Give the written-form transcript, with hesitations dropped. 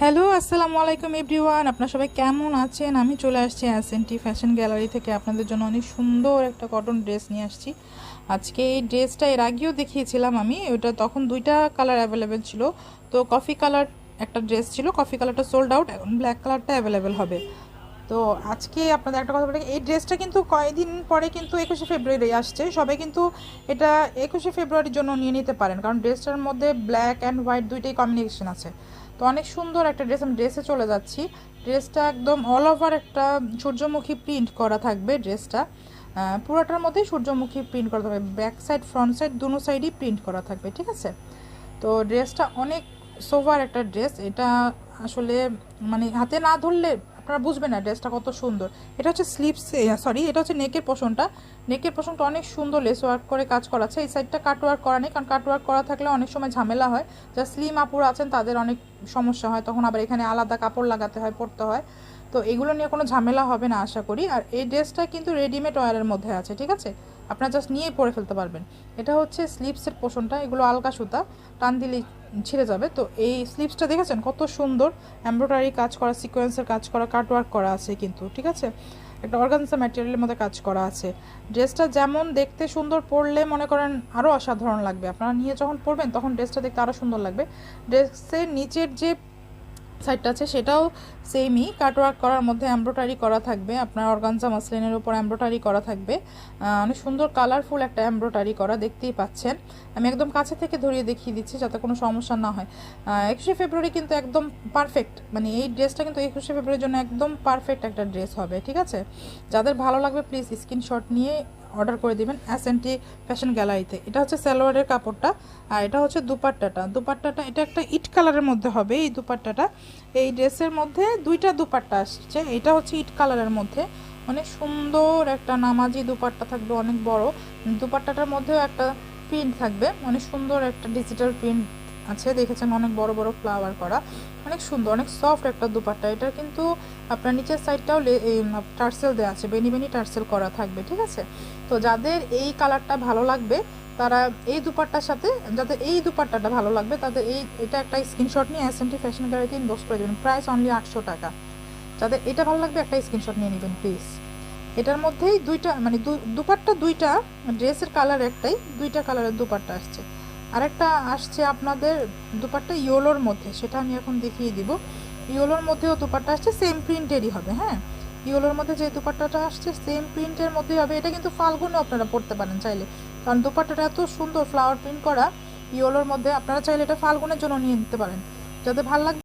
Hello, আসসালামু আলাইকুম everyone. আপনারা সবাই কেমন আছেন? আমি চলে আসছি এসএনটি ফ্যাশন গ্যালারি থেকে আপনাদের জন্য অনেক সুন্দর একটা কটন ড্রেস নিয়ে আসছি। আজকে এই ড্রেসটা এর আগেও দেখিয়েছিলাম আমি, ওটা তখন দুইটা কালার অ্যাভেলেবেল ছিল। তো কফি কালার একটা ড্রেস ছিল, কফি কালারটা সোল্ড আউট, এখন ব্ল্যাক কালারটা অ্যাভেলেবেল হবে। তো আজকে আপনাদের একটা কথা বলি, এই ড্রেসটা কিন্তু কয়েকদিন পরে কিন্তু 21শে ফেব্রুয়ারি আসছে। সবাই কিন্তু এটা 21শে ফেব্রুয়ারির জন্য নিয়ে নিতে পারেন, কারণ ড্রেসটার মধ্যে ব্ল্যাক অ্যান্ড হোয়াইট দুইটাই কম্বিনেশন আছে। তো অনেক সুন্দর একটা ড্রেস, আমি ড্রেসে চলে যাচ্ছি। ড্রেসটা একদম অল ওভার একটা সূর্যমুখী প্রিন্ট করা থাকবে ড্রেসটা। পুরোটার মধ্যেই সূর্যমুখী প্রিন্ট করা থাকবে, ব্যাক সাইড ফ্রন্ট সাইড দুনো সাইডই প্রিন্ট করা থাকবে, ঠিক আছে? তো ড্রেসটা অনেক সোভার একটা ড্রেস। এটা আসলে মানে হাতে না ধরলে আপনারা বুঝবেন না ড্রেসটা কত সুন্দর। এটা হচ্ছে স্লিভস, সরি, এটা হচ্ছে নেকের পোর্শনটা। নেকের পোর্শনটা অনেক সুন্দর লেস ওয়ার্ক করে কাজ করা আছে। এই সাইডটা কাট ওয়ার্ক করা নেই, কারণ কাট ওয়ার্ক করা থাকলে অনেক সময় ঝামেলা হয়। যা স্লিম আপুরা আছেন তাদের অনেক সমস্যা হয়, তখন আবার এখানে আলাদা কাপড় লাগাতে হয়, পরতে হয়। তো এগুলো নিয়ে কোনো ঝামেলা হবে না আশা করি। আর এই ড্রেসটা কিন্তু রেডিমেড ওয়্যারের মধ্যে আছে, ঠিক আছে? আপনারা জাস্ট নিয়েই পরে ফেলতে পারবেন। এটা হচ্ছে স্লিভসের পোর্শনটা, এগুলো আলকা সুতা, টান দিলে ছিঁড়ে যাবে। তো এই স্লিভসটা দেখেছেন কত সুন্দর এমব্রয়ডারি কাজ করা, সিকোয়েন্সের কাজ করা, কাটওয়ার্ক করা আছে কিন্তু, ঠিক আছে? একটা অর্গানজা ম্যাটেরিয়ালের মধ্যে কাজ করা আছে। ড্রেসটা যেমন দেখতে সুন্দর, পরলে মনে করেন আরও অসাধারণ লাগবে। আপনারা নিয়ে যখন পরবেন তখন ড্রেসটা দেখতে আরও সুন্দর লাগবে। ড্রেসের নিচের যে সাইডটা আছে সেটাও সেমই কাটওয়ার্ক করার মধ্যে এমব্রয়ডারি করা থাকবে, আপনার অর্গানজা মাসলিনের উপর এমব্রয়ডারি করা থাকবে। অনেক সুন্দর কালারফুল একটা এমব্রয়ডারি করা, দেখতেই পাচ্ছেন। আমি একদম কাছে থেকে ধরিয়ে দেখিয়ে দিচ্ছি যাতে কোনো সমস্যা না হয়। 21শে ফেব্রুয়ারি কিন্তু একদম পারফেক্ট, মানে এই ড্রেসটা কিন্তু 21শে ফেব্রুয়ারির জন্য একদম পারফেক্ট একটা ড্রেস হবে, ঠিক আছে? যাদের ভালো লাগবে প্লিজ স্ক্রিনশট নিয়ে অর্ডার করে দিবেন এসএনটি ফ্যাশন গ্যালারিতে। এটা হচ্ছে সালোয়ারের কাপড়টা, আর এটা হচ্ছে দুপাট্টাটা এটা একটা ইট কালারের মধ্যে হবে এই দুপাট্টাটা। এই ড্রেসের মধ্যে দুইটা দুপাট্টা আসছে, এটা হচ্ছে ইট কালারের মধ্যে। অনেক সুন্দর একটা নামাজি দুপাট্টা থাকবে, অনেক বড়। দুপাট্টাটার মধ্যেও একটা প্রিন্ট থাকবে, অনেক সুন্দর একটা ডিজিটাল প্রিন্ট আছে, দেখেছেন? অনেক বড় বড় ফ্লাওয়ার করা, অনেক সুন্দর, অনেক সফট একটা দুপাট্টা। এটা কিন্তু আপনার নিচের সাইডটাও টার্সেল দেওয়া আছে, বেনি বেনি টার্সেল করা থাকবে, ঠিক আছে? তো যাদের এই কালারটা ভালো লাগবে তারা এই দুপাট্টার সাথে, যাদের এই দুপাট্টাটা ভালো লাগবে তাদের এটা একটা স্ক্রিনশট নিয়ে এসএনটি ফ্যাশন গ্যালারিতে ইনবক্স করে দেবেন। প্রাইস অনলি 800 টাকা। যাদের এটা ভালো লাগবে একটা স্ক্রিনশট নিয়ে নেবেন প্লিজ। এটার মধ্যেই দুইটা, মানে দুপাট্টা দুইটা, ড্রেসের কালার একটাই, দুইটা কালারের দুপাট্টা আসছে। আরেকটা আসছে আপনাদের দুপাট্টা ইয়োলোর মধ্যে, সেটা আমি এখন দেখিয়ে দিব। ইয়োলোর মধ্যেও দুপাট্টা আসছে, সেম প্রিন্টেরই হবে। হ্যাঁ, ইয়োলোর মধ্যে যে দুপাট্টাটা আসছে সেম প্রিন্টের মধ্যেই হবে। এটা কিন্তু ফাল্গুনে আপনারা পরতে পারেন চাইলে, কারণ দুপাট্টাটা এত সুন্দর ফ্লাওয়ার প্রিন্ট করা ইয়োলোর মধ্যে। আপনারা চাইলে এটা ফাল্গুনের জন্য নিয়ে নিতে পারেন, যাতে ভালো লাগবে।